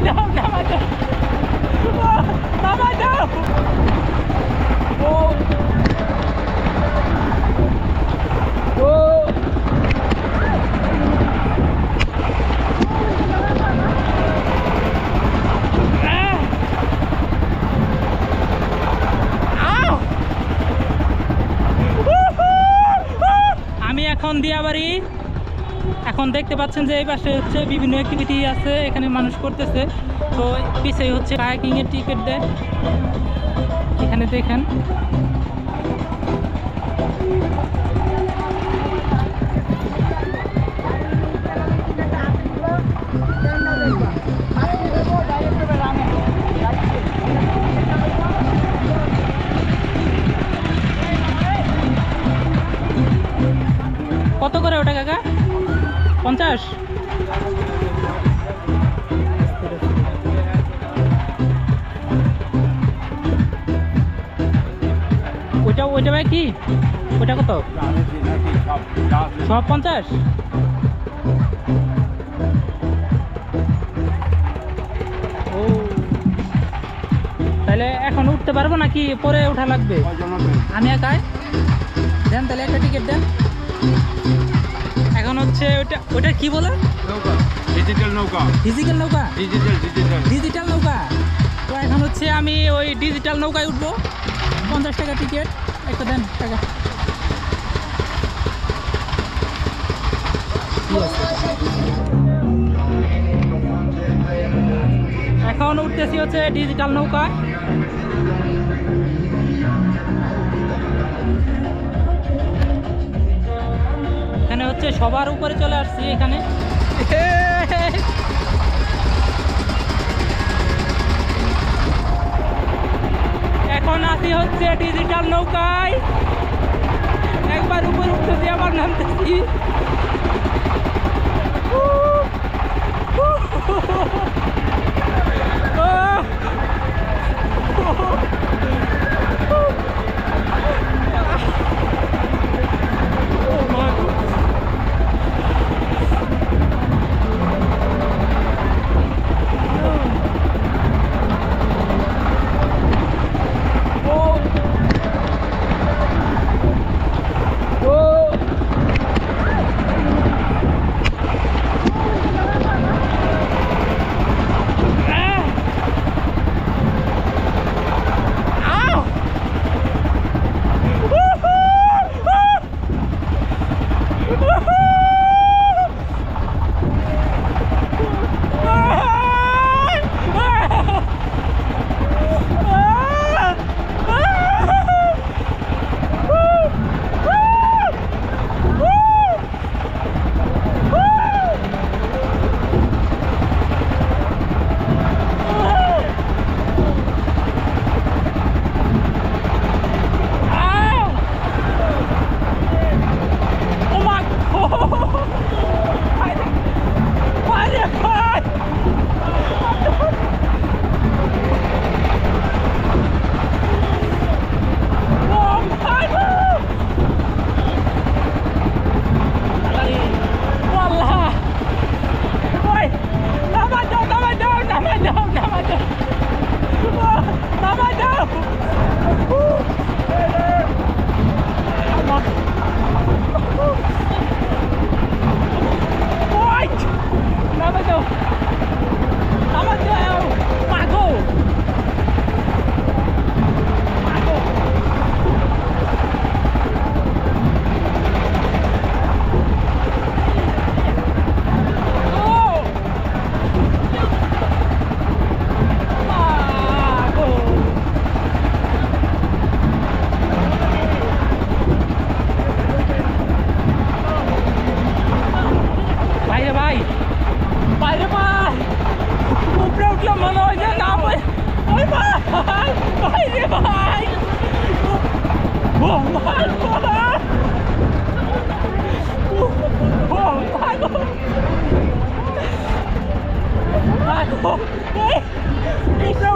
দাও নামা দাও নামা দাও ও ও আমি এখন দিয়াবাড়ি। এখন দেখতে পাচ্ছেন যে এই পাশে হচ্ছে বিভিন্ন অ্যাক্টিভিটি আছে, এখানে মানুষ করতেছে। তো পিছিয়ে হচ্ছে কায়াকিং এর টিকিট দেয়, এখানে দেখেন। কত করে ওটা কাকা? 50? ওইটা ভাই কি? ওইটা কত? সব 50? ও তাহলে এখন উঠতে পারবো নাকি পরে ওঠা লাগবে? আমি একাই। দেন তাহলে একটা টিকিট দেন। এখন হচ্ছে ওটা কি বলে? নৌকা, ডিজিটাল নৌকা। ডিজিটাল নৌকা? ডিজিটাল নৌকা। তো এখন হচ্ছে আমি ওই ডিজিটাল নৌকায় উঠবো। 50 টাকা টিকিট। একটা দেন টাকা। এখন উঠতেছি হচ্ছে ডিজিটাল নৌকা। এখানে হচ্ছে সবার উপরে চলে আসছি এখানে। এখন আসি হচ্ছে ডিজিটাল নৌকায়। একবার উপরে উঠতেছি আবার নামতেছি।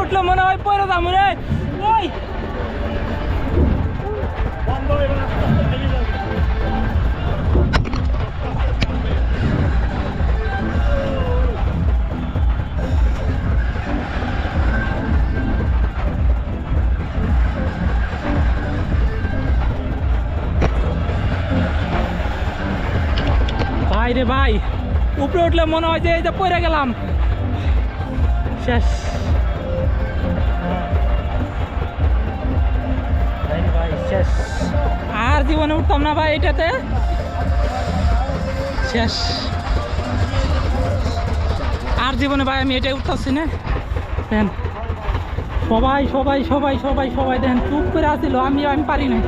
উঠলো মনে হয় পরে দাম রে ওই ভাই রে ভাই, উপরে উঠলে মনে হয় যে এই যে পড়ে গেলাম, শেষ। ভাই শেষ, আর জীবনে উঠতাম না ভাই এটাতে, শেষ। আর জীবনে ভাই আমি এটাই উঠতেছি না। দেখেন সবাই সবাই সবাই সবাই সবাই দেখেন চুপ করে আসছিল, আমি পারি না।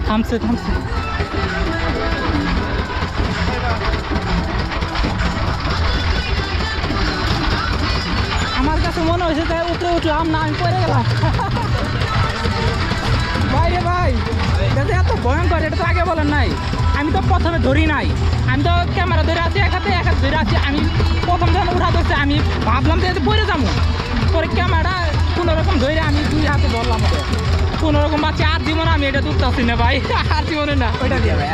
থামছে থামছে। আমার কাছে মনে হয়েছে যে উপরে উঠলাম না, আমি পড়ে গেলাম। ভাই রে ভাই, এটা যে এত ভয়ঙ্কর এটা তো আগে বলেন নাই। আমি তো প্রথমে ধরি নাই, আমি তো ক্যামেরা ধরে আছি এক হাতে ধরে আছি। আমি প্রথম যখন উঠা ধরছে আমি ভাবলাম যে পড়ে যাবো, পরে ক্যামেরা কোনোরকম ধরে আমি 2 হাতে ধরলাম, কোনোরকম বাচ্চা। আর জীবনে আমি এটা তুলতেছি না ভাই, আর জীবনে না। ওইটা দিয়ে ভাই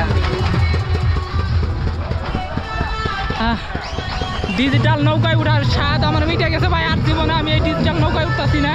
ডিজিটাল নৌকায় উঠার স্বাদ আমার মিটে গেছে ভাই, আর জীবনে আমি এই ডিজিটাল নৌকায় উঠতেছি না।